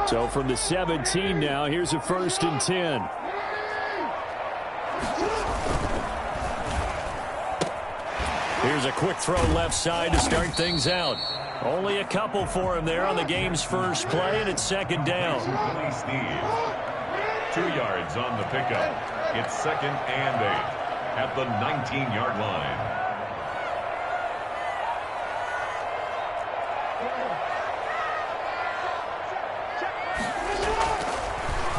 So from the 17 now, here's a 1st and 10. Here's a quick throw left side to start things out. Only a couple for him there on the game's first play, and it's 2nd down. 2 yards on the pickup. It's 2nd and 8 at the 19-yard line.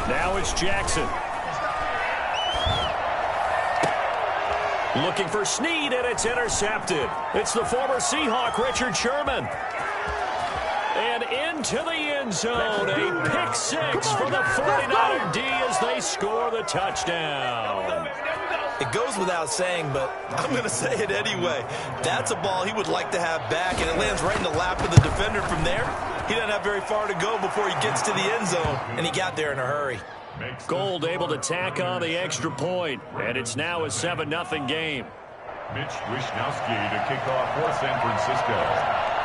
Now it's Jackson. Looking for Snead, and it's intercepted. It's the former Seahawk, Richard Sherman. And into the end zone. A pick six for the 49er D as they score the touchdown. It goes without saying, but I'm going to say it anyway. That's a ball he would like to have back, and it lands right in the lap of the defender from there. He doesn't have very far to go before he gets to the end zone, and he got there in a hurry. Gold able to tack on the extra point, and it's now a 7-0 game. Mitch Wishnowsky to kick off for San Francisco.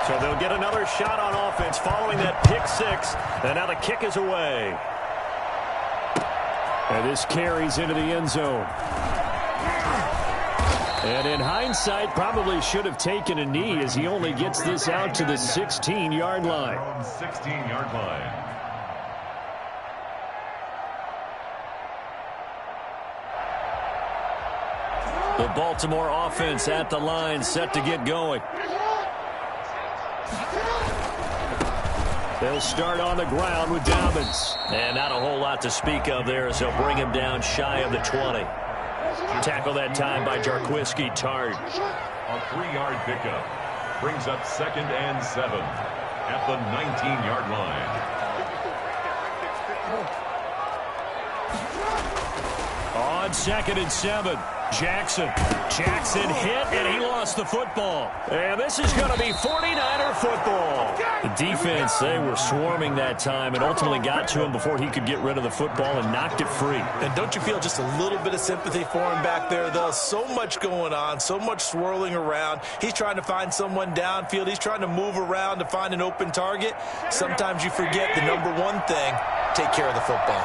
So they'll get another shot on offense following that pick six, and now the kick is away. And this carries into the end zone. And in hindsight, probably should have taken a knee as he only gets this out to the 16-yard line. 16-yard line. The Baltimore offense at the line, set to get going. They'll start on the ground with Dobbins. And not a whole lot to speak of there as they'll bring him down shy of the 20. Tackle that time by Jarquiski Tart. A 3-yard pickup brings up 2nd and 7 at the 19-yard line. On 2nd and 7. Jackson hit, and he lost the football. And this is going to be 49er football. The defense, they were swarming that time and ultimately got to him before he could get rid of the football and knocked it free. And don't you feel just a little bit of sympathy for him back there, though? So much going on, so much swirling around. He's trying to find someone downfield. He's trying to move around to find an open target. Sometimes you forget the number one thing, take care of the football.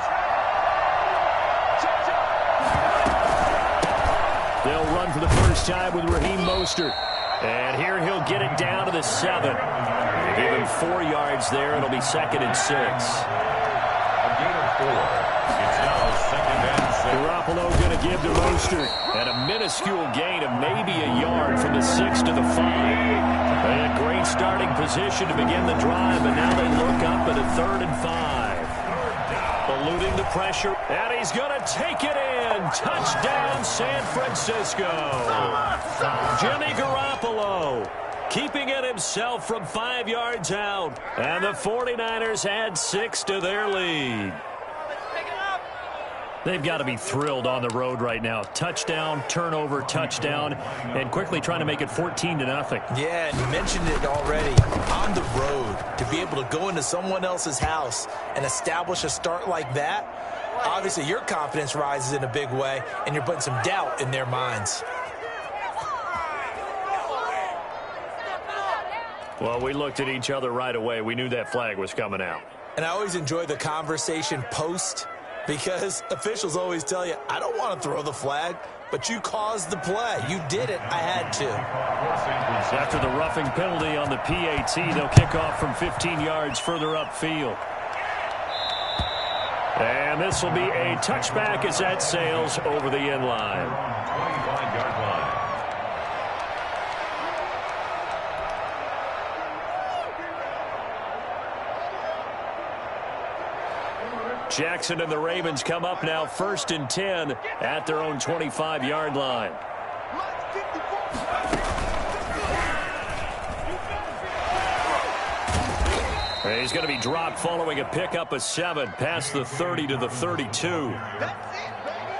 They'll run for the first time with Raheem Mostert. And here he'll get it down to the 7. Give him 4 yards there. It'll be 2nd and 6. A gain of 4. It's now 2nd and 6. Garoppolo going to give to Mostert. And a minuscule gain of maybe a yard from the 6 to the 5. A great starting position to begin the drive, but now they look up at a 3rd and 5. Eluding the pressure, and he's going to take it in. Touchdown, San Francisco. Jimmy Garoppolo keeping it himself from 5 yards out. And the 49ers add 6 to their lead. They've got to be thrilled on the road right now. Touchdown, turnover, touchdown, and quickly trying to make it 14-0. Yeah, and you mentioned it already. On the road, to be able to go into someone else's house and establish a start like that, obviously your confidence rises in a big way, and you're putting some doubt in their minds. Well, we looked at each other right away. We knew that flag was coming out. And I always enjoy the conversation post, because officials always tell you, I don't want to throw the flag, but you caused the play. You did it. I had to. After the roughing penalty on the PAT, they'll kick off from 15 yards further upfield. And this will be a touchback as that sails over the end line. 25-yard line. Jackson and the Ravens come up now 1st and 10 at their own 25-yard line. He's going to be dropped following a pickup of 7 past the 30 to the 32.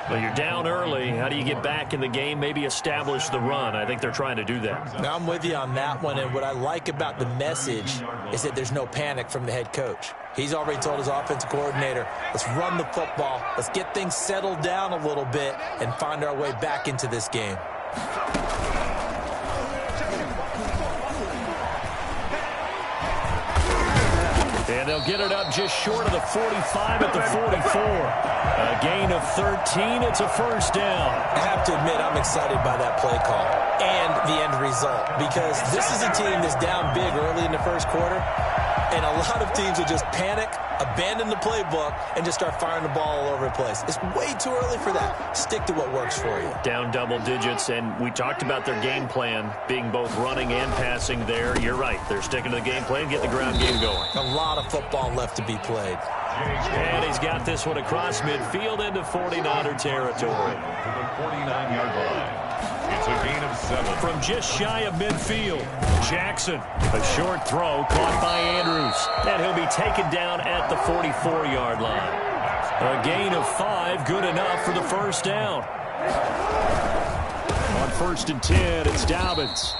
Well, you're down early. How do you get back in the game? Maybe establish the run. I think they're trying to do that. Now, I'm with you on that one, and what I like about the message is that there's no panic from the head coach. He's already told his offensive coordinator, let's run the football, let's get things settled down a little bit and find our way back into this game. And they'll get it up just short of the 45 at the 44. A gain of 13. It's a first down. I have to admit, I'm excited by that play call and the end result, because this is a team that's down big early in the first quarter, and a lot of teams will just panic, abandon the playbook, and just start firing the ball all over the place. It's way too early for that. Stick to what works for you. Down double digits, and we talked about their game plan being both running and passing there. You're right. They're sticking to the game plan, getting the ground game going. A lot of football left to be played. And he's got this one across midfield into 49er territory. To the 49-yard line. It's a gain of 7. From just shy of midfield, Jackson. A short throw caught by Andrews. And he'll be taken down at the 44-yard line. A gain of 5, good enough for the first down. On 1st and 10, it's Dobbins.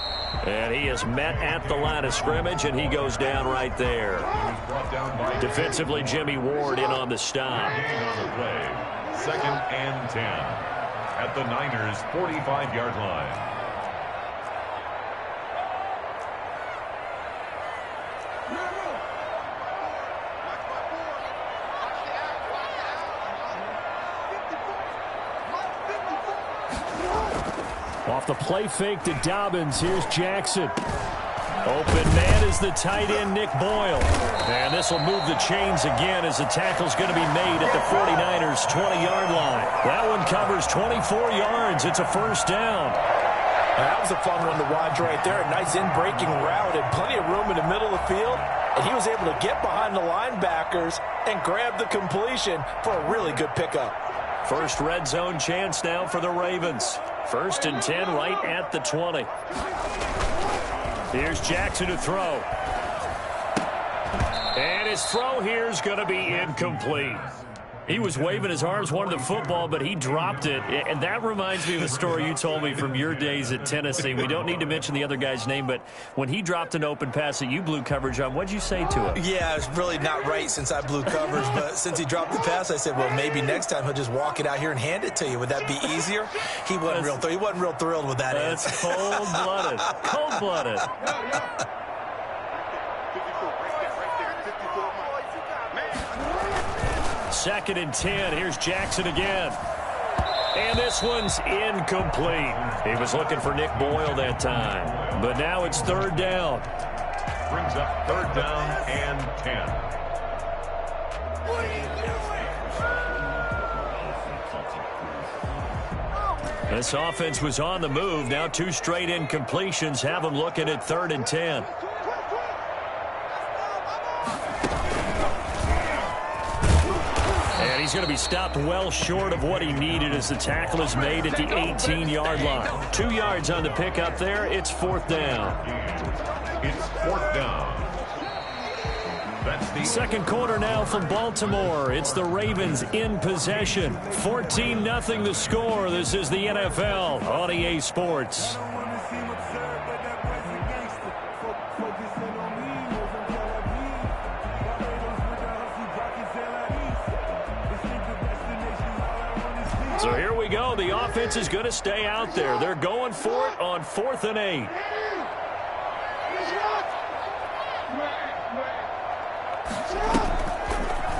And he is met at the line of scrimmage, and he goes down right there. Defensively, Jimmy Ward in on the stop. Second and 10 at the Niners' 45-yard line. Off the play fake to Dobbins, here's Jackson. Open man is the tight end, Nick Boyle. And this will move the chains again as the tackle's going to be made at the 49ers' 20-yard line. That one covers 24 yards. It's a first down. That was a fun one to watch right there. A nice in-breaking route and plenty of room in the middle of the field. And he was able to get behind the linebackers and grab the completion for a really good pickup. First red zone chance now for the Ravens. 1st and 10 right at the 20. Here's Jackson to throw. And his throw here is going to be incomplete. He was waving his arms, wanted the football, but he dropped it. And that reminds me of a story you told me from your days at Tennessee. We don't need to mention the other guy's name, but when he dropped an open pass that you blew coverage on, what'd you say to him? Yeah, it's really not right since I blew coverage, but since he dropped the pass, I said, well, maybe next time he'll just walk it out here and hand it to you. Would that be easier? He wasn't real thrilled with that answer. That's cold-blooded. Cold-blooded. 2nd and 10. Here's Jackson again. And this one's incomplete. He was looking for Nick Boyle that time. But now it's 3rd down. Brings up 3rd down and 10. This offense was on the move. Now 2 straight incompletions have them looking at 3rd and 10. And he's going to be stopped well short of what he needed as the tackle is made at the 18-yard line. 2 yards on the pickup there. It's 4th down. It's 4th down. That's the second quarter now from Baltimore. It's the Ravens in possession. 14-0 the score. This is the NFL on EA Sports. So here we go. The offense is going to stay out there. They're going for it on 4th and 8.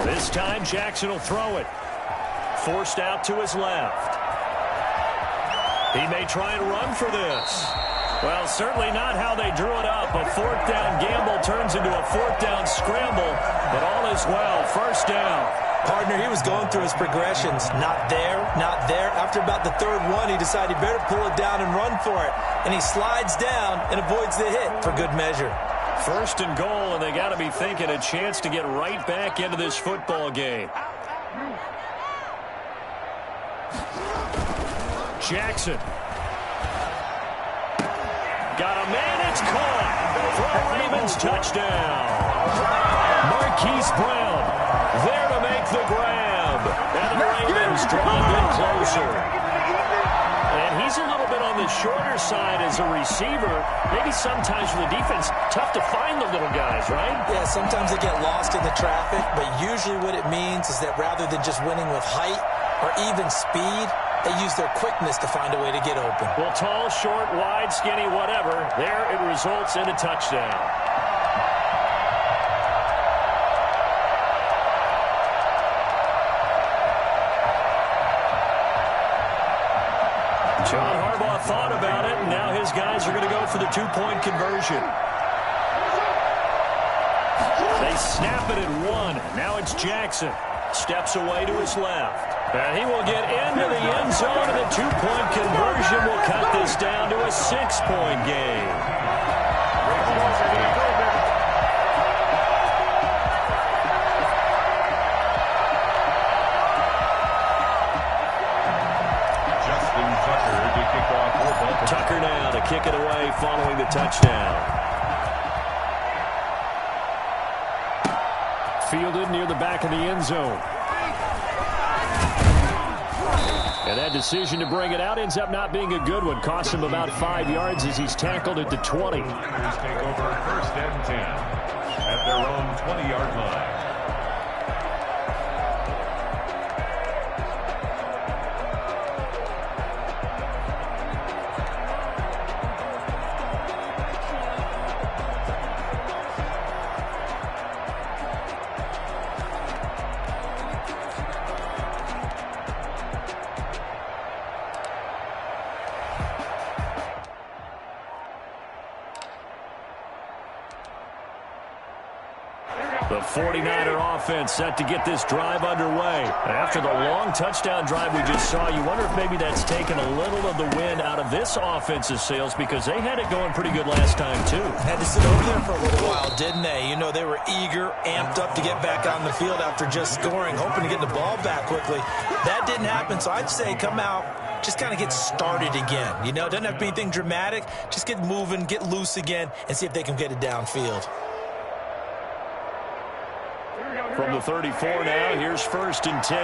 This time Jackson will throw it. Forced out to his left. He may try and run for this. Well, certainly not how they drew it up. A 4th down gamble turns into a 4th down scramble. But all is well. 1st down. Partner, he was going through his progressions. Not there, not there. After about the 3rd one, he decided he better pull it down and run for it. And he slides down and avoids the hit for good measure. 1st and goal, and they got to be thinking a chance to get right back into this football game. Jackson. Got a man, it's caught. For a Ravens touchdown. Marquise Brown there to make the grab. And the Ravens draw a bit closer. And he's a little bit on the shorter side as a receiver. Maybe sometimes for the defense, tough to find the little guys, right? Yeah, sometimes they get lost in the traffic, but usually what it means is that rather than just winning with height or even speed, they use their quickness to find a way to get open. Well, tall, short, wide, skinny, whatever, there it results in a touchdown. John Harbaugh thought about it, and now his guys are going to go for the two-point conversion. They snap it at one. Now it's Jackson. Steps away to his left. And he will get into the end zone, and the two-point conversion will cut this down to a 6-point game. Tucker now to kick it away following the touchdown. Fielded near the back of the end zone. And that decision to bring it out ends up not being a good one. Cost him about 5 yards as he's tackled at the 20. Take over 1st and 10 at their own 20-yard line. The 49er offense set to get this drive underway. After the long touchdown drive we just saw, you wonder if maybe that's taken a little of the wind out of this offense's sails, because they had it going pretty good last time, too. Had to sit over there for a little while, didn't they? You know, they were eager, amped up to get back on the field after just scoring, hoping to get the ball back quickly. That didn't happen, so I'd say come out, just kind of get started again. You know, it doesn't have to be anything dramatic. Just get moving, get loose again, and see if they can get it downfield. From the 34 now, here's 1st and 10.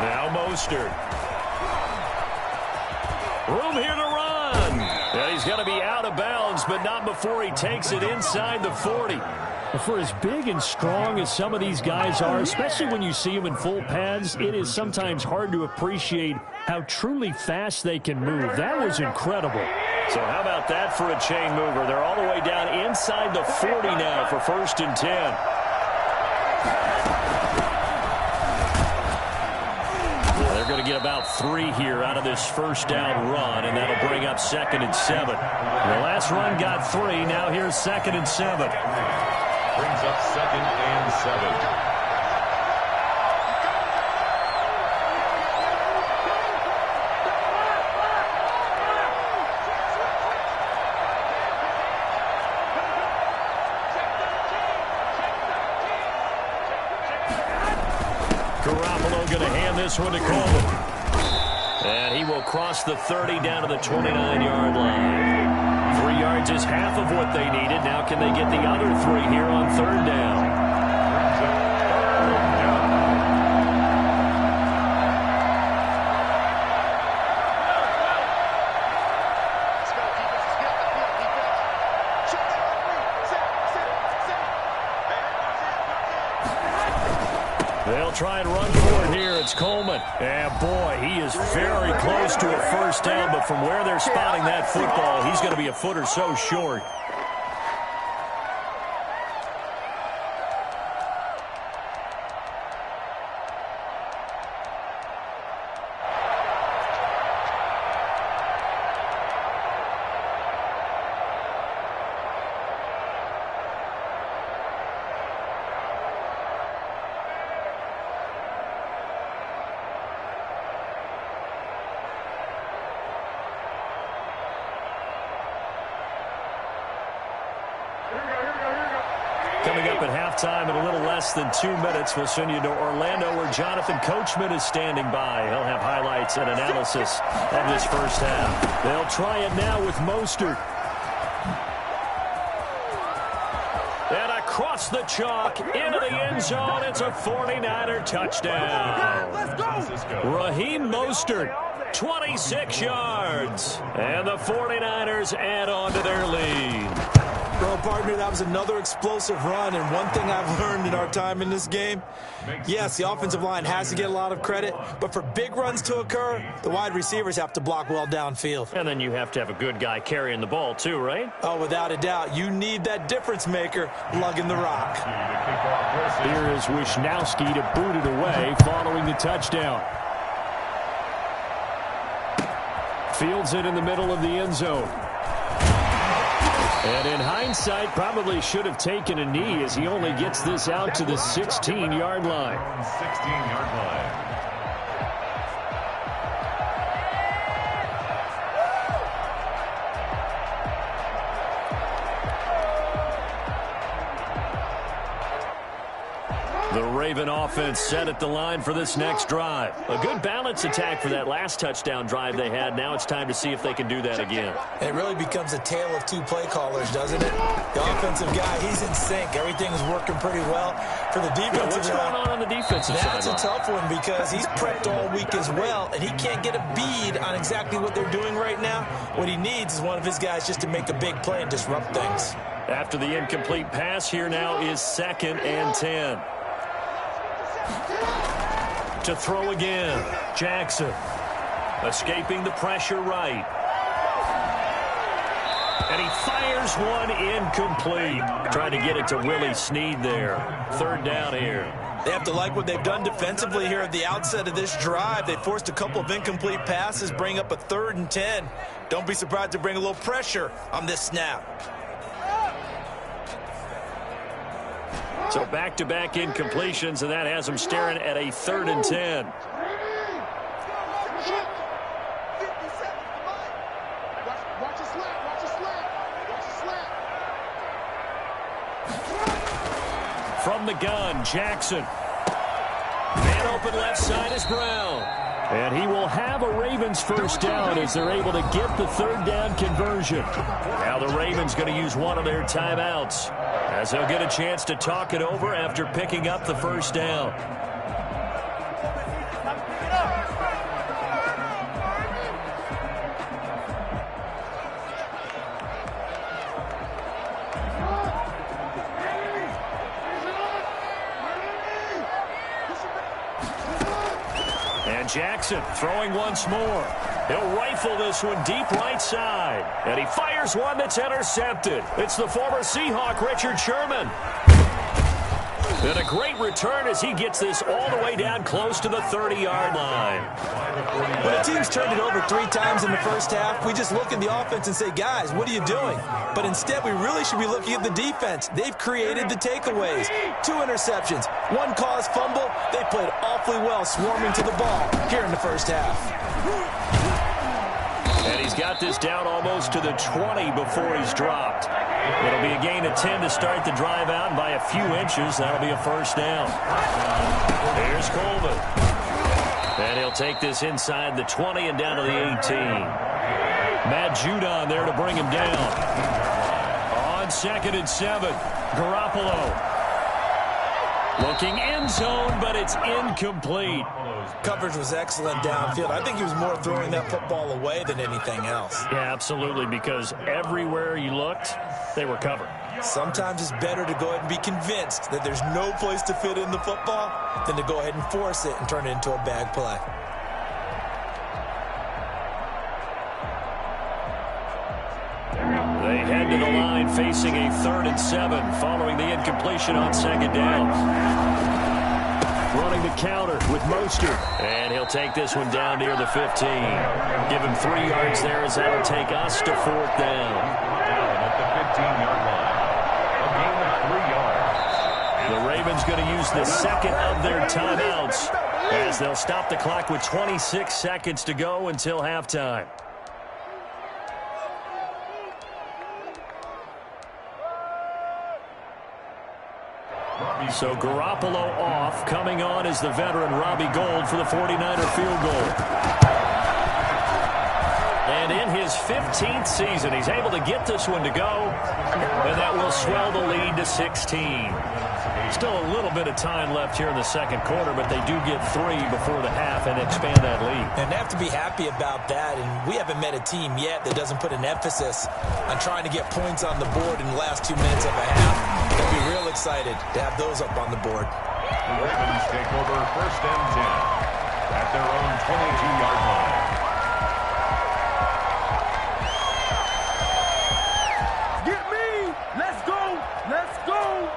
Now Mostert. Room here to run. And he's going to be out of bounds, but not before he takes it inside the 40. For as big and strong as some of these guys are, especially when you see them in full pads, it is sometimes hard to appreciate how truly fast they can move. That was incredible. So how about that for a chain mover? They're all the way down inside the 40 now for 1st and 10. They're going to get about 3 here out of this first down run, and that'll bring up 2nd and 7. The last run got 3. Now here's 2nd and 7. Brings up 2nd and 7. Going to hand this one to Coleman. And he will cross the 30 down to the 29-yard line. 3 yards is half of what they needed. Now can they get the other 3 here on 3rd down? They'll try and run for it here. It's Coleman. And, boy, he is very close to a first down, but from where they're spotting that football, he's going to be a foot or so short. Coming up at halftime in a little less than 2 minutes, we'll send you to Orlando where Jonathan Coachman is standing by. He'll have highlights and analysis of this first half. They'll try it now with Mostert. And across the chalk into the end zone. It's a 49er touchdown. Raheem Mostert, 26 yards. And the 49ers add on to their lead. Well, partner, that was another explosive run, and one thing I've learned in our time in this game, yes, the offensive line has to get a lot of credit, but for big runs to occur, the wide receivers have to block well downfield. And then you have to have a good guy carrying the ball too, right? Oh, without a doubt. You need that difference maker lugging the rock. Here is Wisnowski to boot it away following the touchdown. Fields it in the middle of the end zone. And in hindsight, probably should have taken a knee as he only gets this out to the 16-yard line. 16-yard line. The Raven offense set at the line for this next drive. A good balance attack for that last touchdown drive they had. Now it's time to see if they can do that again. It really becomes a tale of two play callers, doesn't it? The offensive guy, he's in sync. Everything's working pretty well. For the defensive What's going on the defensive side? That's a tough one because he's prepped all week as well, and he can't get a bead on exactly what they're doing right now. What he needs is one of his guys just to make a big play and disrupt things. After the incomplete pass, here now is 2nd and 10. To throw again, Jackson. Escaping the pressure right. And he fires one incomplete. Trying to get it to Willie Snead there. 3rd down here. They have to like what they've done defensively here at the outset of this drive. They forced a couple of incomplete passes, bring up a 3rd and 10. Don't be surprised to bring a little pressure on this snap. So back-to-back incompletions, and that has them staring at a 3rd and 10. From the gun, Jackson. Man open left side is Brown. And he will have a Ravens 1st down as they're able to get the 3rd down conversion. Now the Ravens going to use one of their timeouts as they'll get a chance to talk it over after picking up the 1st down. Jackson throwing once more. He'll rifle this one deep right side. And he fires one that's intercepted. It's the former Seahawk, Richard Sherman. And a great return as he gets this all the way down close to the 30-yard line. When a team's turned it over 3 times in the first half, we just look at the offense and say, guys, what are you doing? But instead, we really should be looking at the defense. They've created the takeaways. 2 interceptions, 1 caused fumble. They played awfully well swarming to the ball here in the first half. And he's got this down almost to the 20 before he's dropped. It'll be a gain of 10 to start the drive out, and by a few inches, that'll be a 1st down. Here's Coleman. And he'll take this inside the 20 and down to the 18. Matt Judon there to bring him down. On 2nd and 7, Garoppolo. Looking end zone, but it's incomplete. Coverage was excellent downfield. I think he was more throwing that football away than anything else. Yeah, absolutely, because everywhere you looked, they were covered. Sometimes it's better to go ahead and be convinced that there's no place to fit in the football than to go ahead and force it and turn it into a bad play. They head to the line facing a 3rd and 7 following the incompletion on 2nd down. Running the counter with Mostert. And he'll take this one down near the 15. Give him 3 yards there as that'll take us to 4th down. At the 15-yard line. A gain of 3 yards. The Ravens going to use the 2nd of their timeouts as they'll stop the clock with 26 seconds to go until halftime. So Garoppolo off. Coming on is the veteran Robbie Gould for the 49er field goal. And in his 15th season, he's able to get this one to go. And that will swell the lead to 16. Still a little bit of time left here in the second quarter, but they do get 3 before the half and expand that lead. And they have to be happy about that, and we haven't met a team yet that doesn't put an emphasis on trying to get points on the board in the last 2 minutes of a half. They'll be real excited to have those up on the board. The Ravens take over 1st and 10 at their own 22-yard line. Get me! Let's go! Let's go!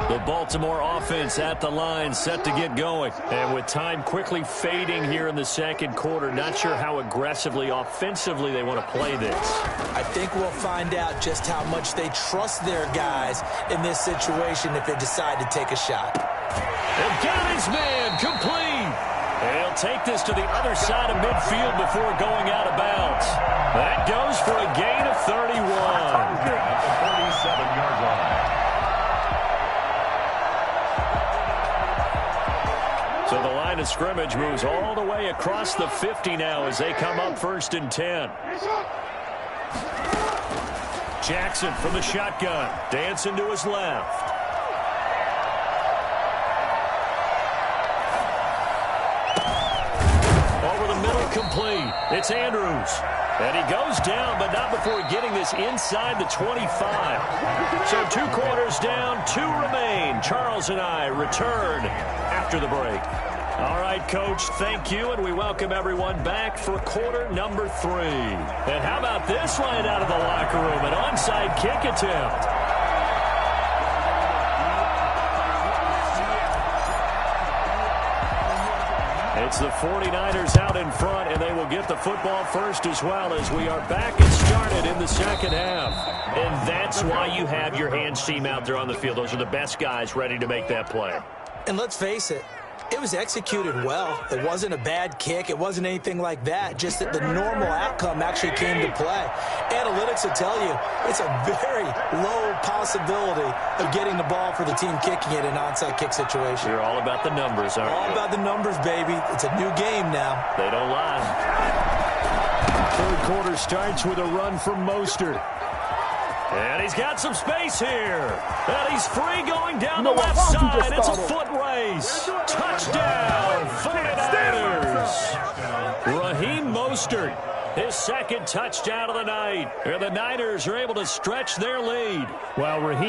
The Baltimore offense at the line, set to get going. And with time quickly fading here in the second quarter, not sure how aggressively, offensively they want to play this. I think we'll find out just how much they trust their guys in this situation if they decide to take a shot. They've got his man complete. He'll take this to the other side of midfield before going out of bounds. That goes for a gain of 31. At the 37-yard line. So the line of scrimmage moves all the way across the 50 now as they come up 1st and 10. Jackson from the shotgun, dancing to his left. Over the middle, complete. It's Andrews. And he goes down, but not before getting this inside the 25. So 2 quarters down, 2 remain. Charles and I return after the break. All right, Coach, thank you, and we welcome everyone back for quarter number 3. And how about this right out of the locker room, an onside kick attempt. It's the 49ers out in front, and they will get the football first as well as we are back and started in the second half. And that's why you have your hands team out there on the field. Those are the best guys ready to make that play. And let's face it, it was executed well. It wasn't a bad kick. It wasn't anything like that. Just that the normal outcome actually came to play. Analytics will tell you it's a very low possibility of getting the ball for the team kicking it in an onside kick situation. You're all about the numbers, aren't you? All about the numbers, baby. It's a new game now. They don't lie. Third quarter starts with a run from Mostert. And he's got some space here. And he's free going down the left side. It's a foot race. Touchdown, 49ers. Raheem Mostert, his second touchdown of the night. And the Niners are able to stretch their lead. While Raheem